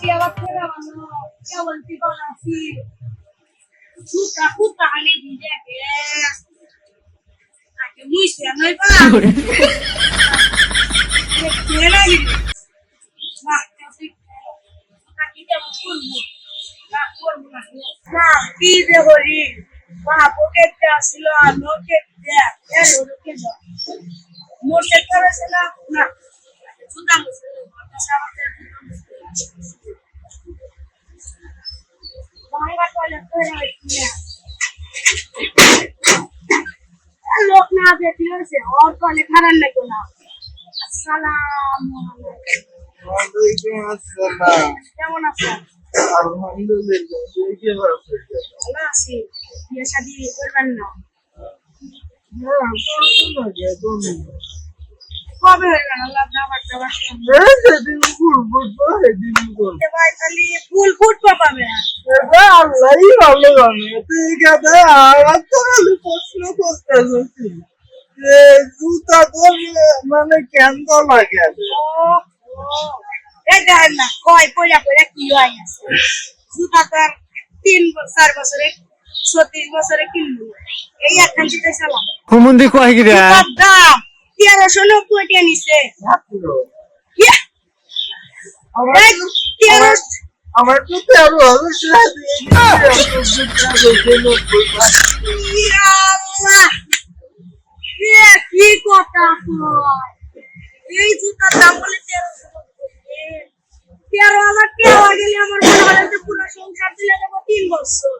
Siapa kira mana? Siapa tiba nasi? Suka kali dia ke. Aku mesti anai pa. Kira lagi. Nah, tapi kita kurbu. Nah, kurbu lah. Nah, video hari. Wah, poket asilo, loket dia. Ya, loket dia. Motor terasa nah. Sudah mesti. लोग ना बेटी से और college खरान नहीं कोना अस्सलाम वालेकुम अस्सलाम কেমন আছেন আলহামদুলিল্লাহ কি অবস্থা ভালো আছি বিয়ে শাদী করবেন না কবে হইবেন আল্লাহ দাওয়াত দাওয়াত সেদিন ফুল ফুটবো সেদিন করব ভাই খালি ফুল ফুটবো পাবে আল্লাহই ভালো জানে ঠিক আছে আর তো খালি প্রশ্ন করতেছি যে জুতা তোর মানে কেন তো লাগে এই দেখেন না কয় পয়লা পয়লা কি হয় আছে জুতা তার 3-4 বছরে 36 বছরে কিনলো এই এখন দিতে চালাম হুমুন্দি কয় কি রে দাম 1390 টাকা নিছে আমার তো 13,000 দিয়ে কি কথা এই জুতার দাম বলে 13,000 টাকা হয়ে গেলে আমার মনে হয় যে পুরো সংসার দিলে দেব 3 বছর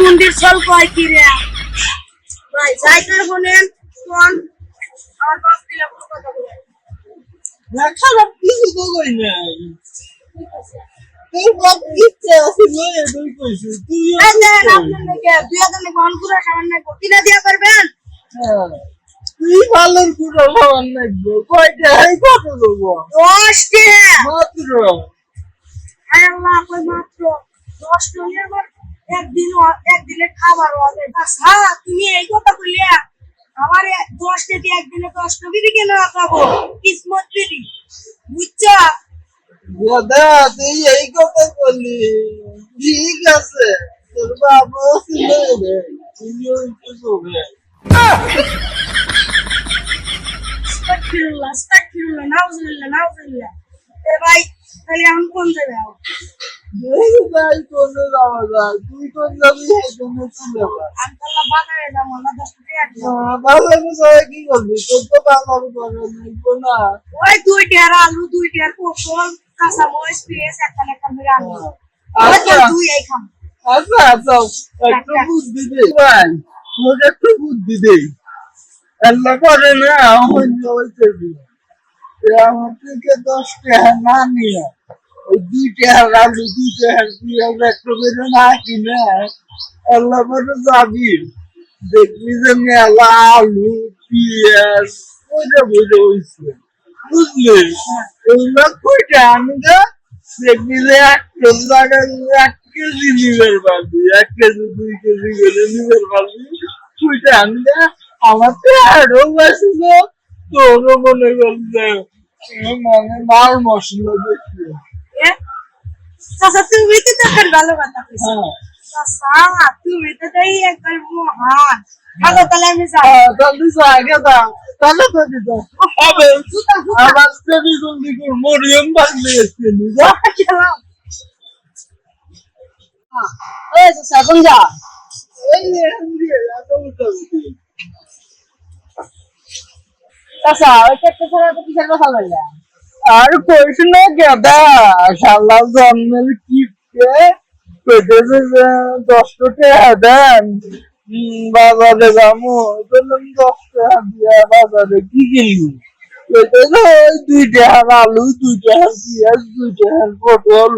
মন্দির চল কয় কি রে ভাই যাইতে বলেন কোন আর বাপ দিলা কোন কথা বলে না খারাপ কিছু তো কই নাই তুই বাপ ইচ্ছে আছে লয়ে দুই কইছিস তুই না আপনাকে বিয়া দিলে কোন পুরো সামান নাই কিনা দিয়া পারবেন হ্যাঁ তুই ভালোর পুরো সামান নাই কয়টা এই কত দেব 10 টাকা মাত্র আল্লাহ কই মাত্র 10 টাকা আমার একদিনে খাবার হবে হ্যাঁ তুমি এই কথা বললে আমার 10 টাকা একদিনে 10 টাকা বিক্রি কেন খাবো কিসমত দিদি বুঝছো দাদা তুই এই কথা বললি ঠিক আছে তোর বাবা ছিল রে তুইও কিছু হবে আস্তাগফিরুল্লাহ নাউজুবিল্লাহ এ ভাই তাহলে আমি কোন যাবে ভাই কোন যাওয়া যায় তুই কোন যাবি এখানে চলে যা আল্লাহ বানায় না মনে 10 টাকা বাজারে যাই কি করবি তোর তো বাজার করে নিব না ওই 2 টাকা আলু 2 টাকা পটল কাঁচা মরিচ পেঁয়াজ একটা ধরে আনবো আচ্ছা তুই এই খাম আচ্ছা একটু বুদ্ধি দে ভাই তোকে একটু বুদ্ধি দে আল্লাহ করে না হইছে আমার থেকে 10 টাকা না নিয়ে ওই 2 টাকা আলু 2 টাকা পেঁয়াজ একটু করে না কিনে আল্লাহ করে যাবি দেখবি যে মেলা আলু পেঁয়াজ বুঝে হয়েছে বুঝলি ওইগুলো কইটা আনবে দেখবি যে 1 জায়গায় 1 কেজি নিবের পারবি 1 কেজি 2 কেজি করে নিবের পারবি কইটা আনবে আমার তো আরো বাসিল তোরও মনে করছে মানে মাল মশলা দেখি চাচা তুমি তো তখন ভালো কথা কইছো চাচা তুমি তো তাই একবার মহান ভালো তাহলে আমি যাই জলদি যাই গেদা তাহলে তো দিত হবে আবার স্টেডি জলদি কর মরিয়ম বাজলে এসেনি যা খেলাম এই চাচা কোন যা এই আমি এত উঠছি চাচা ওই একটা ছাড়া তো কিসের কথা বললা আর কইছ না গেদা শালা জন্মের কিপকে কইতেছে 10 টাকা দেন বাজারে যাবো বললাম 10 টাকা দিয়া বাজারে কি কিনবি কইতেছে ওই 2 টাকা আলু 2 টাকা পেঁয়াজ 2 টাকা পটল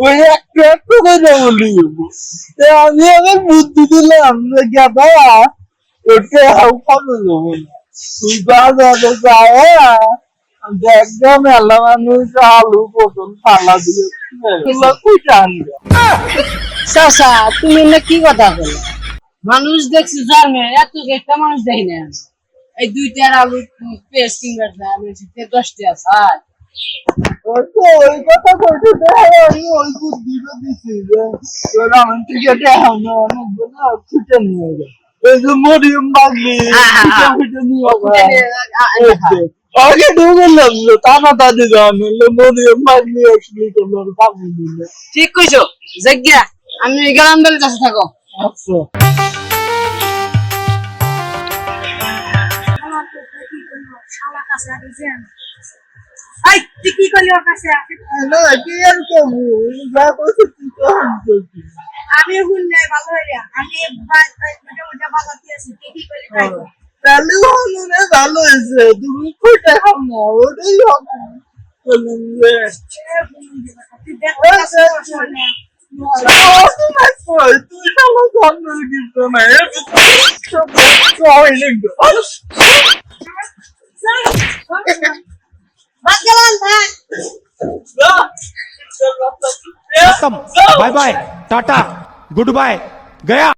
ওই একটা করে বলি আমি আবার বুদ্ধি দিলাম গেদা ওটা হাউ খাবো যাবো তুই বাজারে যায় একদম মেলা মানুষ আলু পটল ফালা দিয়ে কইটা আনবে চাচা তুমি না কি কথা বলো মানুষ দেখছি জন্মে এত একটা মানুষ দেখি না এই 2 টার আলু পেস্ট কিনবার যায় আমি 10 টাকা ছাড় ওই কথা কইতে আমি ওই বুদ্ধিটা দিছি যে তোরা আমার থেকে আমি অনেকগুলো ছুটে নিয়ে যায় এই যে মরিয়ম বাগলি ছুটে নিয়ে আগে ঢুকে লাগলো টাকা তাতে জানলো মরিয়ম বাগলি আসলে তোমার বাগলি দিল ঠিক কইছো জায়গা আমি গেলাম বলে কাছে থাকো আচ্ছা শালা কাছে আসেন আই তুই কি করলি ওর কাছে না কি আর করবো যা করছি তুই তো আমি ভুল নাই ভালো হইলা আমি ওটা বাজাতে আছি তুই কি করলি তাই তাহলে ভালো হয়েছে তুমি কোটা খাও না ওটাই হবে বললাম যে তুই দেখ তুই শালা সামনে কিন্তু না বাগলান ভাই खत्म bye bye tata goodbye गया